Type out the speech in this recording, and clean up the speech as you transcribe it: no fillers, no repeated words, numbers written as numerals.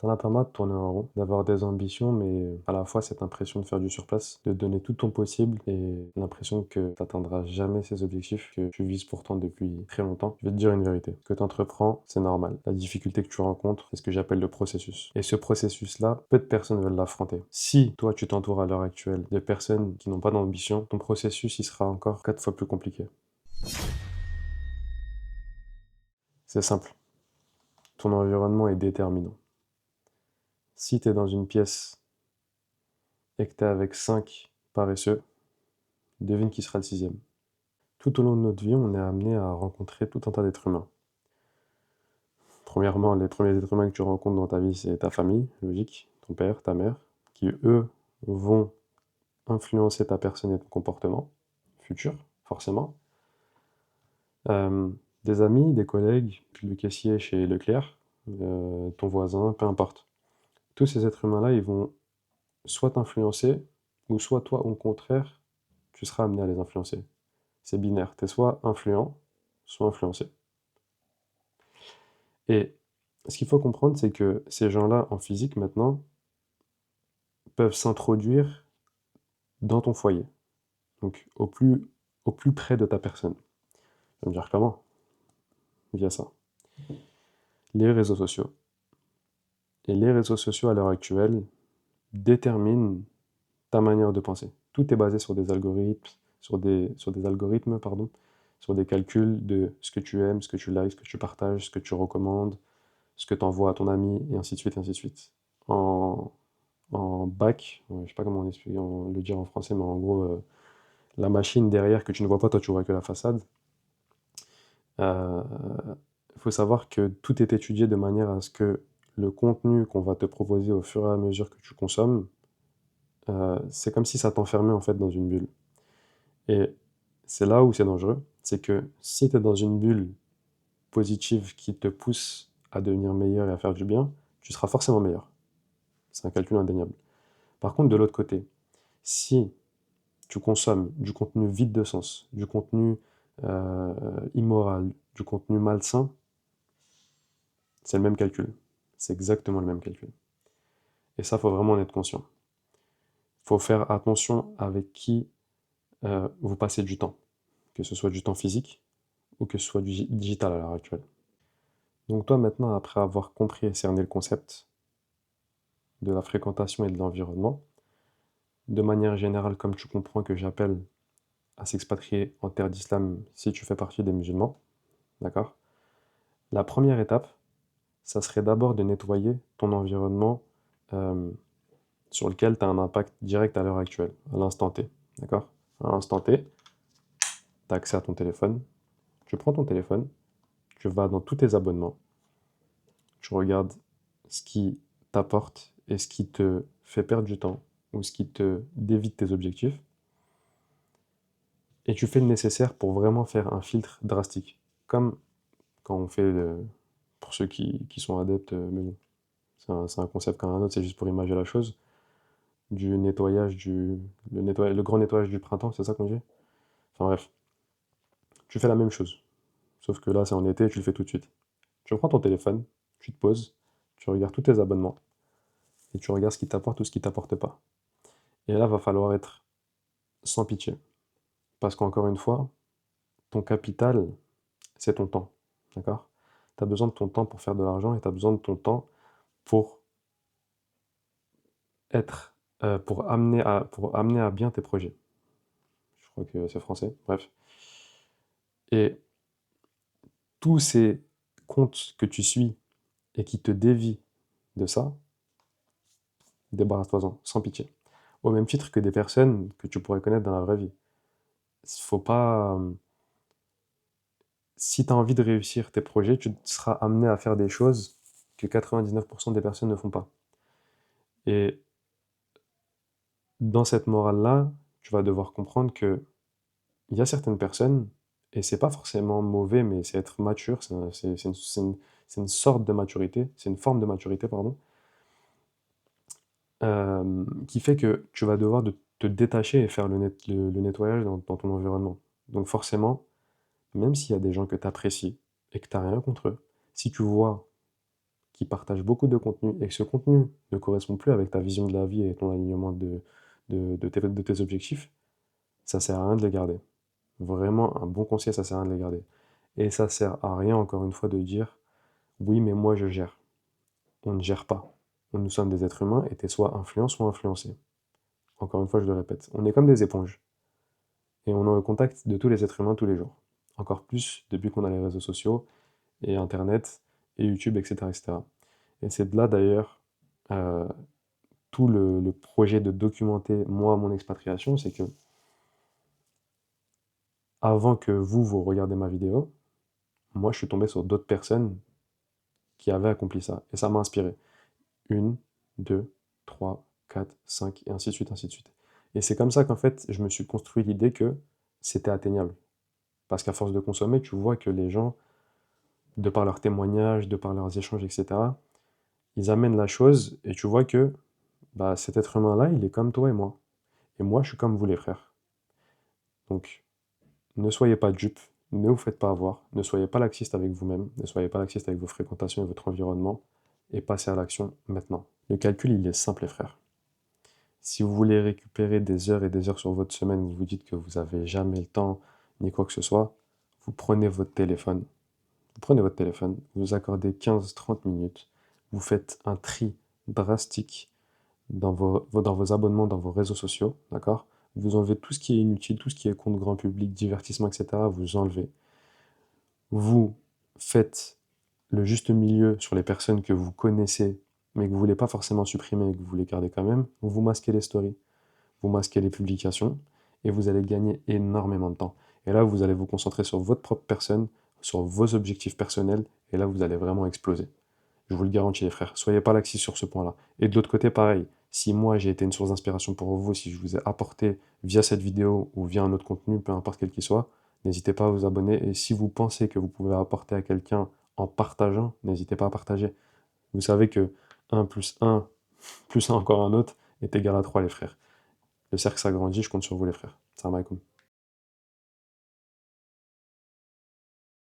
T'en as pas marre de tourner en rond, d'avoir des ambitions, mais à la fois cette impression de faire du surplace, de donner tout ton possible et l'impression que t'atteindras jamais ces objectifs que tu vises pourtant depuis très longtemps. Je vais te dire une vérité. Ce que tu entreprends, c'est normal. La difficulté que tu rencontres, c'est ce que j'appelle le processus. Et ce processus-là, peu de personnes veulent l'affronter. Si toi, tu t'entoures à l'heure actuelle de personnes qui n'ont pas d'ambition, ton processus, il sera encore 4 fois plus compliqué. C'est simple. Ton environnement est déterminant. Si tu es dans une pièce et que tu es avec 5 paresseux, devine qui sera le sixième. Tout au long de notre vie, on est amené à rencontrer tout un tas d'êtres humains. Premièrement, les premiers êtres humains que tu rencontres dans ta vie, c'est ta famille, logique, ton père, ta mère, qui eux vont influencer ta personne et ton comportement futur, forcément. Euh, des amis, des collègues, le caissier chez Leclerc, ton voisin, peu importe. Tous ces êtres humains-là, ils vont soit t'influencer, ou soit toi, au contraire, tu seras amené à les influencer. C'est binaire. Tu es soit influent, soit influencé. Et ce qu'il faut comprendre, c'est que ces gens-là, en physique, maintenant, peuvent s'introduire dans ton foyer. Donc, au plus près de ta personne. Tu vas me dire comment? Via ça. Les réseaux sociaux. Et les réseaux sociaux, à l'heure actuelle, déterminent ta manière de penser. Tout est basé sur des algorithmes, sur des algorithmes, pardon, sur des calculs de ce que tu aimes, ce que tu likes, ce que tu partages, ce que tu recommandes, ce que tu envoies à ton ami, et ainsi de suite, et ainsi de suite. En, en bac, je sais pas comment le dire en français, mais en gros, la machine derrière que tu ne vois pas, toi tu vois que la façade. Il faut savoir que tout est étudié de manière à ce que le contenu qu'on va te proposer au fur et à mesure que tu consommes, c'est comme si ça t'enfermait en fait dans une bulle. Et c'est là où c'est dangereux, c'est que si tu es dans une bulle positive qui te pousse à devenir meilleur et à faire du bien, tu seras forcément meilleur. C'est un calcul indéniable. Par contre, de l'autre côté, si tu consommes du contenu vide de sens, du contenu euh, immoral, du contenu malsain, c'est le même calcul. C'est exactement le même calcul. Et ça, faut vraiment en être conscient. Il faut faire attention avec qui vous passez du temps, que ce soit du temps physique ou que ce soit du digital à l'heure actuelle. Donc toi maintenant, après avoir compris et cerné le concept de la fréquentation et de l'environnement, de manière générale, comme tu comprends que j'appelle à s'expatrier en terre d'islam si tu fais partie des musulmans, d'accord? La première étape, ça serait d'abord de nettoyer ton environnement euh, sur lequel tu as un impact direct à l'heure actuelle, à l'instant T, d'accord? À l'instant T, tu as accès à ton téléphone, tu prends ton téléphone, tu vas dans tous tes abonnements, tu regardes ce qui t'apporte et ce qui te fait perdre du temps ou ce qui te dévie de tes objectifs, et tu fais le nécessaire pour vraiment faire un filtre drastique. Comme quand on fait, pour ceux qui sont adeptes, mais bon, c'est un concept comme un autre, c'est juste pour imager la chose, du nettoyage, le grand nettoyage du printemps, c'est ça qu'on dit? Enfin bref, tu fais la même chose, sauf que là c'est en été et tu le fais tout de suite. Tu prends ton téléphone, tu te poses, tu regardes tous tes abonnements, et tu regardes ce qui t'apporte ou ce qui t'apporte pas. Et là, va falloir être sans pitié. Parce qu'encore une fois, ton capital, c'est ton temps. D'accord? Tu as besoin de ton temps pour faire de l'argent et tu as besoin de ton temps pour être, pour amener à bien tes projets. Je crois que c'est français, bref. Et tous ces comptes que tu suis et qui te dévient de ça, débarrasse-toi-en, sans pitié. Au même titre que des personnes que tu pourrais connaître dans la vraie vie. Faut pas. Si tu as envie de réussir tes projets, tu seras amené à faire des choses que 99% des personnes ne font pas. Et dans cette morale-là, tu vas devoir comprendre que il y a certaines personnes, et c'est pas forcément mauvais, mais c'est être mature, c'est une sorte de maturité, c'est une forme de maturité, pardon, qui fait que tu vas devoir te détacher et faire le nettoyage dans ton environnement. Donc forcément, même s'il y a des gens que tu apprécies et que tu n'as rien contre eux, si tu vois qui partage beaucoup de contenu et que ce contenu ne correspond plus avec ta vision de la vie et ton alignement de tes objectifs, ça sert à rien de les garder. Vraiment, un bon conseil, ça sert à rien de les garder. Et ça sert à rien, encore une fois, de dire, oui, mais moi je gère. On ne gère pas. Nous sommes des êtres humains et t'es soit influent, soit influencé. Encore une fois, je le répète, on est comme des éponges. Et on est en contact de tous les êtres humains tous les jours. Encore plus depuis qu'on a les réseaux sociaux et Internet et YouTube, etc. etc. Et c'est de là d'ailleurs euh, tout le projet de documenter moi mon expatriation, c'est que avant que vous regardez ma vidéo, moi je suis tombé sur d'autres personnes qui avaient accompli ça. Et ça m'a inspiré. Une, deux, trois, quatre, cinq, et ainsi de suite, ainsi de suite. Et c'est comme ça qu'en fait, je me suis construit l'idée que c'était atteignable. Parce qu'à force de consommer, tu vois que les gens, de par leurs témoignages, de par leurs échanges, etc., ils amènent la chose et tu vois que bah, cet être humain-là, il est comme toi et moi. Et moi, je suis comme vous les frères. Donc, ne soyez pas dupes, ne vous faites pas avoir, ne soyez pas laxiste avec vous-même, ne soyez pas laxiste avec vos fréquentations et votre environnement, et passez à l'action maintenant. Le calcul, il est simple, les frères. Si vous voulez récupérer des heures et des heures sur votre semaine, vous vous dites que vous n'avez jamais le temps, ni quoi que ce soit, vous prenez votre téléphone. Vous prenez votre téléphone, vous accordez 15-30 minutes, vous faites un tri drastique dans vos abonnements, dans vos réseaux sociaux, d'accord? Vous enlevez tout ce qui est inutile, tout ce qui est compte grand public, divertissement, etc. Vous enlevez. Vous faites le juste milieu sur les personnes que vous connaissez, mais que vous voulez pas forcément supprimer et que vous voulez garder quand même. Vous masquez les stories, vous masquez les publications, et vous allez gagner énormément de temps. Et là, vous allez vous concentrer sur votre propre personne, sur vos objectifs personnels, et là, vous allez vraiment exploser. Je vous le garantis, les frères. Soyez pas laxistes sur ce point-là. Et de l'autre côté, pareil. Si moi j'ai été une source d'inspiration pour vous, si je vous ai apporté via cette vidéo ou via un autre contenu, peu importe quel qu'il soit, n'hésitez pas à vous abonner. Et si vous pensez que vous pouvez apporter à quelqu'un en partageant, n'hésitez pas à partager. Vous savez que un plus un plus un encore un autre est égal à 3, les frères. Le cercle s'agrandit, je compte sur vous, les frères. Salam alaikum.